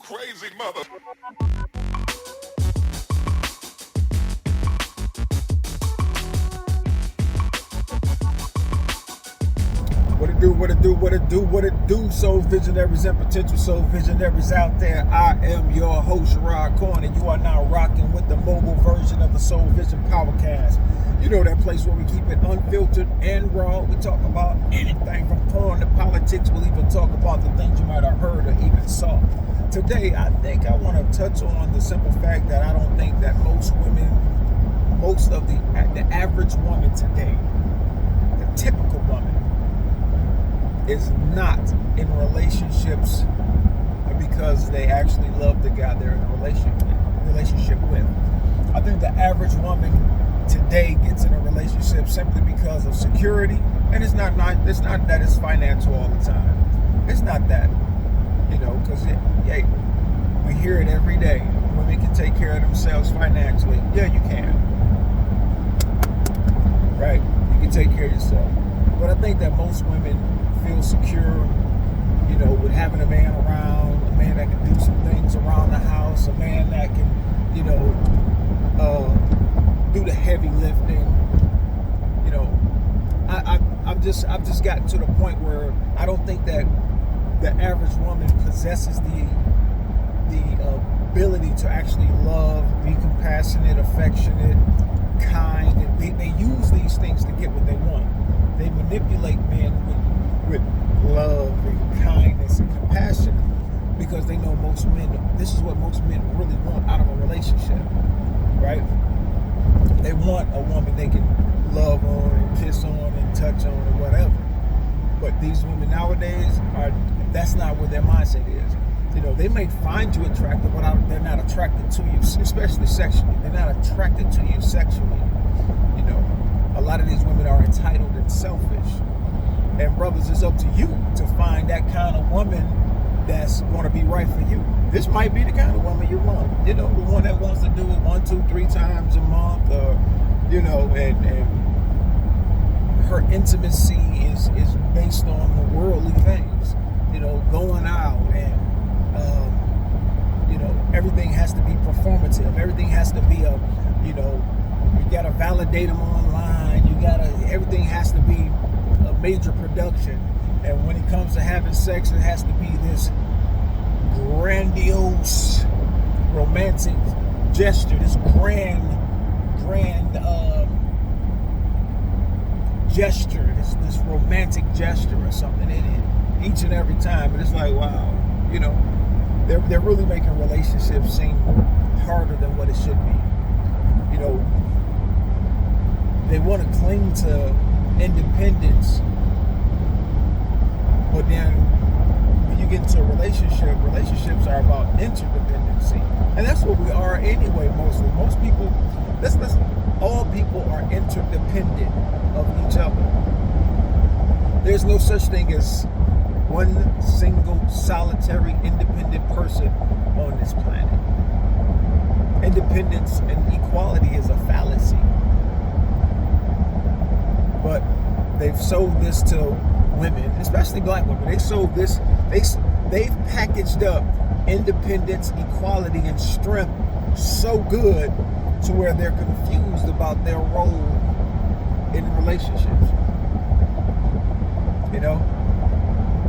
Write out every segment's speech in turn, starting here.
crazy mother. What it do, soul visionaries and potential soul visionaries out there. I am your host, Rod Corn, and you are now rocking with the mobile version of the Soul Vision Powercast. You know, that place where we keep it unfiltered and raw. We talk about anything from porn to politics. We'll even talk about the things you might have heard or even saw. Today, I think I want to touch on the simple fact that I don't think that most of the average woman today, the typical woman, is not in relationships because they actually love the guy they're in a relationship with. I think the average woman today gets in a relationship simply because of security, and it's not that it's financial all the time. It's not that, because we hear it every day. Women can take care of themselves financially. Yeah, you can. Right? You can take care of yourself. But I think that most women feel secure, with having a man around, a man that can do some things around the house, a man that can, do the heavy lifting. I've just gotten to the point where I don't think that the average woman possesses the ability to actually love, be compassionate, affectionate, kind, and they use these things to get what they want. They manipulate men with love and kindness and compassion because they know this is what most men really want out of a relationship, right? They want a woman they can love on and kiss on and touch on or whatever. But these women nowadays that's not what their mindset is. They may find you attractive, but they're not attracted to you, especially sexually. They're not attracted to you sexually. A lot of these women are entitled and selfish. And brothers, it's up to you to find that kind of woman that's going to be right for you. This might be the kind of woman you want. The one that wants to do it 1, 2, 3 times a month, and her intimacy is based on the worldly things. Going out and everything has to be performative. Everything has to be you gotta validate them online. Everything has to be a major production. And when it comes to having sex, it has to be this grandiose, romantic gesture, this grand gesture, this romantic gesture or something in it each and every time. And it's like, wow, they're really making relationships seem harder than what it should be. They want to cling to independence, but then when you get into a relationships are about interdependency, and that's what we are anyway. Mostly, most people, all people are interdependent of each other. There's no such thing as one single, solitary, independent person on this planet. Independence and equality is a fallacy. But they've sold this to women, especially black women. They sold this, they've packaged up independence, equality, and strength so good to where they're confused about their role in relationships.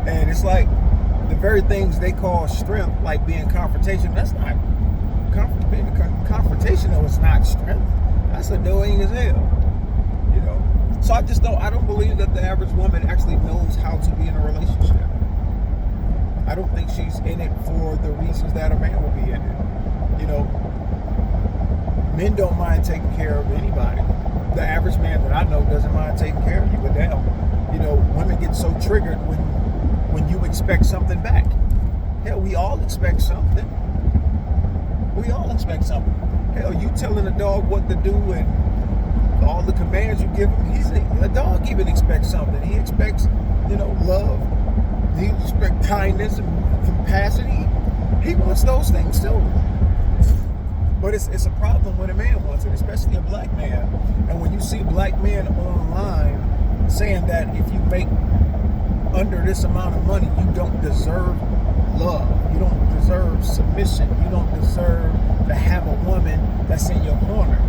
And it's like the very things they call strength, like being confrontational, that's not being confrontational is not strength. That's annoying as hell. So I don't believe that the average woman actually knows how to be in a relationship. I don't think she's in it for the reasons that a man will be in it. Men don't mind taking care of anybody. The average man that I know doesn't mind taking care of you, but damn, women get so triggered when you expect something back. Hell, we all expect something. Hell, you telling a dog what to do and all the commands you give him, a dog even expects something. He expects, love. He expects kindness and compassion. He wants those things too. But it's a problem when a man wants it, especially a black man. And when you see black men online saying that if you make under this amount of money, you don't deserve love, you don't deserve submission. submission. You don't deserve to have a woman that's in your corner.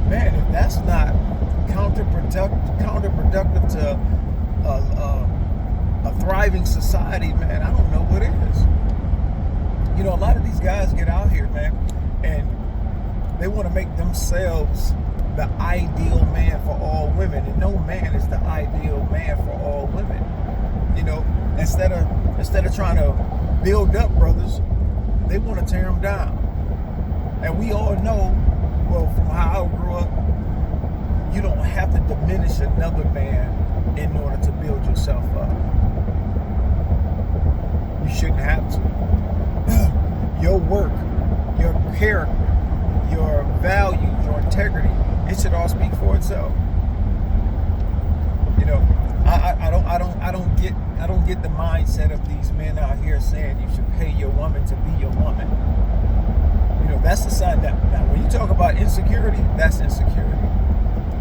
Man, if that's not counterproductive to a thriving society, man, I don't know what is. You know, a lot of these guys get out here, man, and they want to make themselves the ideal man for all women, and no man is the ideal man for all women. You know, instead of trying to build up brothers, they want to tear them down. And we all know, well, from how I grew up, you don't have to diminish another man in order to build yourself up. You shouldn't have to. Your work, your character, your values, your integrity, it should all speak for itself. You know, I don't get the mindset of these men out here saying you should pay your woman to be your woman. You know, that's the sign that now when you talk about insecurity, that's insecurity.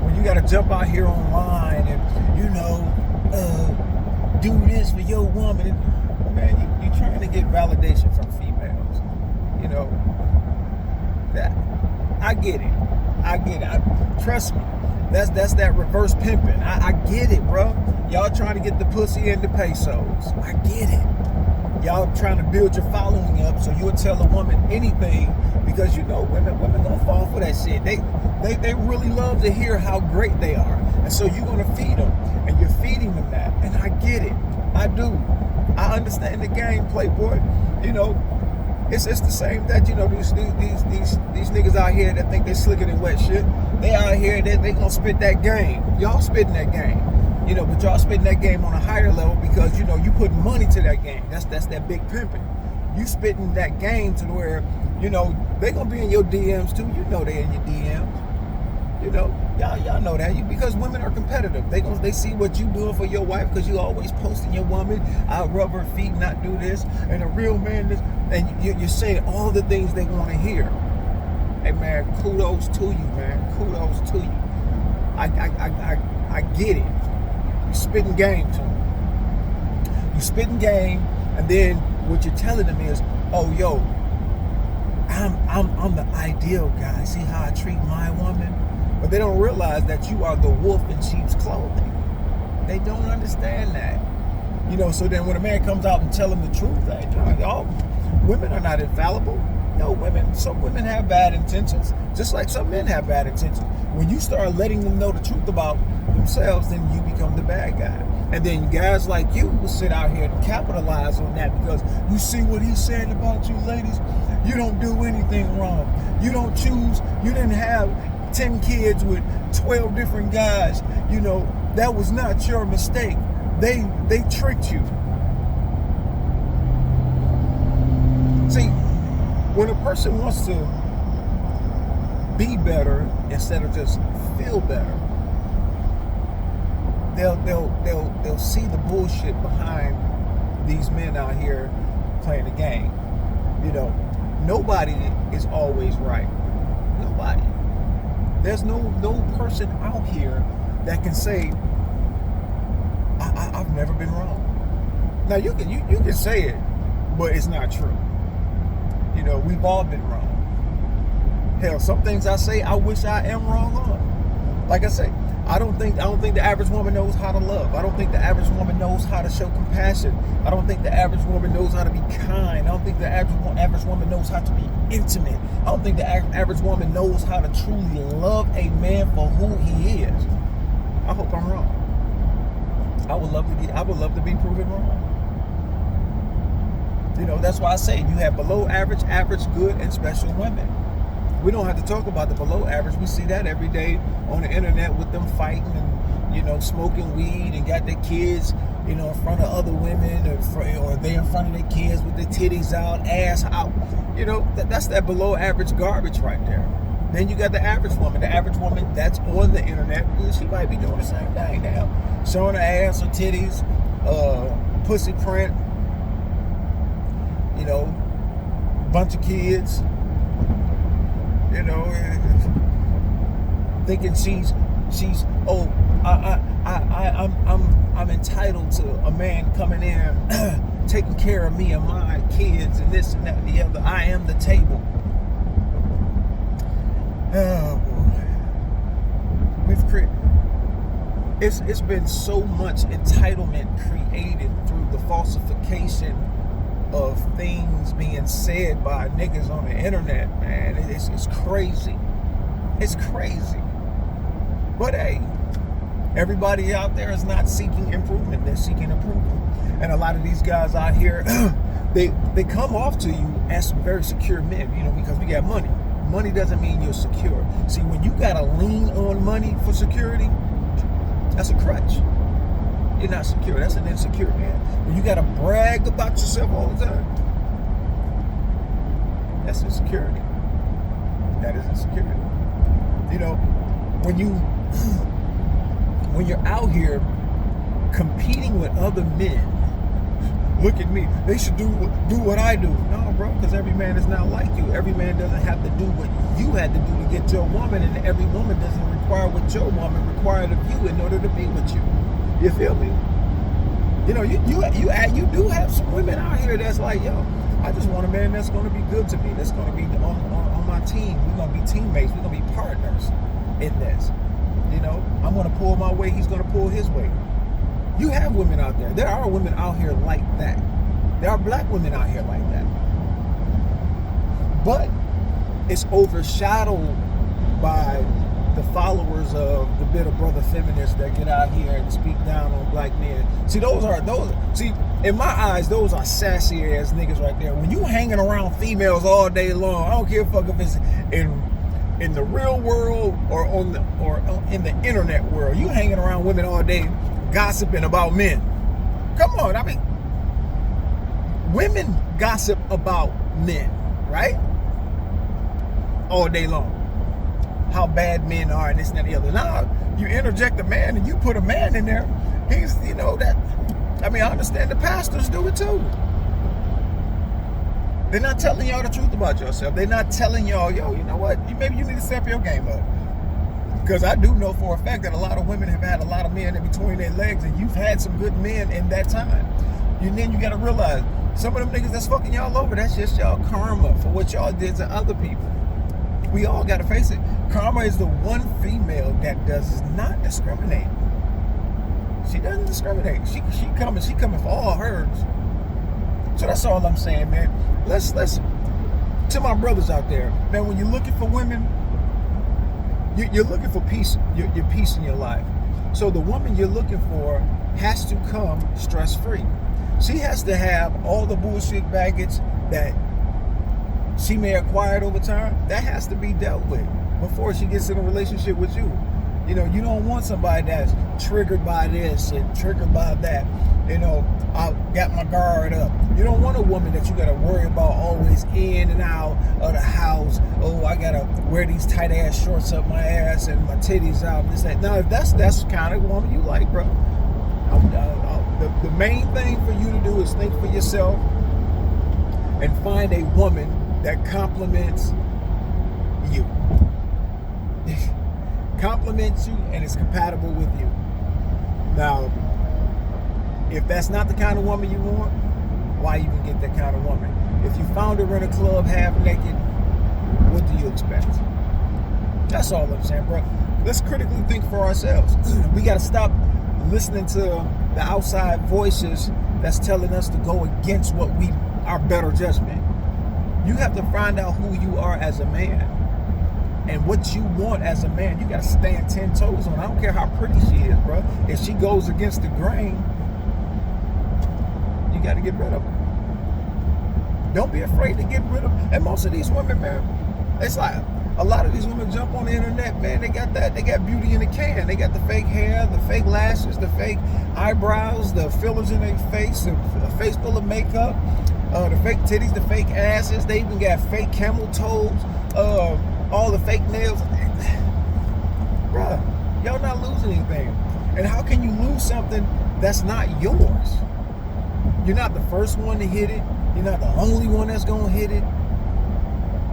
When you gotta jump out here online and, you know, do this for your woman, man, you're trying to get validation from females. You know, that I get it. Trust me. That's that reverse pimping. I get it, bro. Y'all trying to get the pussy and the pesos. I get it. Y'all trying to build your following up so you'll tell a woman anything because you know women gonna fall for that shit. They really love to hear how great they are. And so you're gonna feed them. And you're feeding them that. And I get it. I do. I understand the game, playboy. You know, it's the same that, you know, these niggas out here that think they slicker than wet shit. They out here, they gonna spit that game. Y'all spitting that game. You know, but y'all spitting that game on a higher level because, you know, you putting money to that game. That's that big pimping. You spitting that game to where, you know, they gonna be in your DMs too. You know they in your DMs. You know, y'all know that. Because women are competitive. They see what you doing for your wife because you always posting your woman. I'll rub her feet, not do this. And a real man this. And you're saying all the things they want to hear. Hey man, kudos to you, man. Kudos to you. I get it. You spitting game to them. You spitting game, and then what you're telling them is, oh yo, I'm the ideal guy. See how I treat my woman? But they don't realize that you are the wolf in sheep's clothing. They don't understand that. You know, so then when a man comes out and tell them the truth, y'all, women are not infallible. No, some women have bad intentions, just like some men have bad intentions. When you start letting them know the truth about themselves, then you become the bad guy. And then guys like you will sit out here and capitalize on that because you see what he's saying about you ladies. You don't do anything wrong. You don't choose. You didn't have 10 kids with 12 different guys. You know, that was not your mistake. They tricked you. See, when a person wants to be better instead of just feel better, they'll see the bullshit behind these men out here playing the game. You know, nobody is always right. Nobody. There's no person out here that can say I've never been wrong. Now you can say it, but it's not true. You know, we've all been wrong. Hell, some things I say I wish I am wrong on. Like I say, I don't think the average woman knows how to love. I don't think the average woman knows how to show compassion. I don't think the average woman knows how to be kind. I don't think the average woman knows how to be intimate. I don't think the average woman knows how to truly love a man for who he is. I hope I'm wrong. I would love to be proven wrong. You know, that's why I say you have below average, average, good, and special women. We don't have to talk about the below average. We see that every day on the internet with them fighting and, you know, smoking weed and got their kids, you know, in front of other women or they in front of their kids with their titties out, ass out. You know, that's that below average garbage right there. Then you got the average woman. The average woman that's on the internet, she might be doing the same thing now. Showing her ass, her titties, pussy print, you know, bunch of kids. You know, thinking I'm entitled to a man coming in taking care of me and my kids and this and that and the other. I am the table. Oh boy. It's been so much entitlement created through the falsification of things being said by niggas on the internet, man. It's crazy. It's crazy. But hey, everybody out there is not seeking improvement. They're seeking approval. And a lot of these guys out here, they come off to you as some very secure men, because we got money. Money doesn't mean you're secure. See, when you gotta lean on money for security, that's a crutch. You're not secure. That's an insecure man. When you gotta brag about yourself all the time, that's insecurity. That is insecurity. When you're out here competing with other men, look at me, they should do what I do. No, bro, because every man is not like you. Every man doesn't have to do what you had to do to get your woman, and every woman doesn't require what your woman required of you in order to be with you. You feel me? You do have some women out here that's like, yo, I just want a man that's going to be good to me, that's going to be on my team. We're going to be teammates. We're going to be partners in this. I'm going to pull my weight. He's going to pull his weight. You have women out there. There are women out here like that. There are black women out here like that. But it's overshadowed by the followers of the bitter brother feminists that get out here and speak down on black men. See, in my eyes, those are sassy ass niggas right there. When you hanging around females all day long, I don't give a fuck if it's in the real world or in the internet world. You hanging around women all day gossiping about men. Come on, women gossip about men, right? All day long. How bad men are and this and that and the other. Now, you interject a man and you put a man in there. He's, I understand the pastors do it too. They're not telling y'all the truth about yourself. They're not telling y'all, yo, you know what? Maybe you need to step your game up. Because I do know for a fact that a lot of women have had a lot of men in between their legs, and you've had some good men in that time. Then you got to realize, some of them niggas that's fucking y'all over, that's just y'all karma for what y'all did to other people. We all got to face it. Karma is the one female that does not discriminate. She doesn't discriminate. She coming for all hers. So that's all I'm saying, man. Let's to my brothers out there, man. When you're looking for women, you're looking for peace. Your peace in your life. So the woman you're looking for has to come stress-free. She has to have all the bullshit baggage that she may have acquired over time. That has to be dealt with before she gets in a relationship with you. You don't want somebody that's triggered by this and triggered by that. I got my guard up. You don't want a woman that you got to worry about always in and out of the house. Oh, I got to wear these tight ass shorts up my ass and my titties out and this and that. No, if that's the kind of woman you like, bro. The main thing for you to do is think for yourself and find a woman that compliments you. Compliments you and is compatible with you. Now, if that's not the kind of woman you want, why even get that kind of woman? If you found her in a club half naked, what do you expect? That's all I'm saying, bro. Let's critically think for ourselves. We got to stop listening to the outside voices that's telling us to go against our better judgment. You have to find out who you are as a man and what you want as a man. You got to stand 10 toes on. I don't care how pretty she is, bro. If she goes against the grain, you got to get rid of her. Don't be afraid to get rid of her. And most of these women, man, it's like a lot of these women jump on the internet, man. They got beauty in a can. They got the fake hair, the fake lashes, the fake eyebrows, the fillers in their face, a face full of makeup, the fake titties, the fake asses. They even got fake camel toes, all the fake nails. Bruh, y'all not losing anything. And how can you lose something that's not yours? You're not the first one to hit it. You're not the only one that's gonna hit it.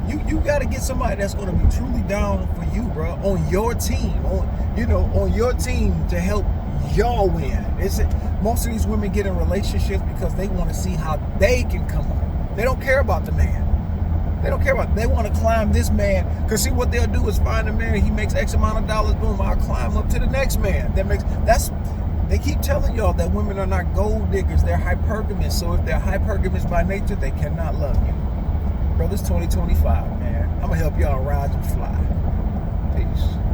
You got to get somebody that's going to be truly down for you, bro, on your team, on your team to help y'all win. Most of these women get in relationships because they want to see how they can come up. They don't care about the man. They don't care about. They want to climb this man. Because see, what they'll do is find a man. He makes X amount of dollars. Boom, I'll climb up to the next man. They keep telling y'all that women are not gold diggers. They're hypergamous. So if they're hypergamous by nature, they cannot love you. Bro, this 2025, man. I'm going to help y'all rise and fly. Peace.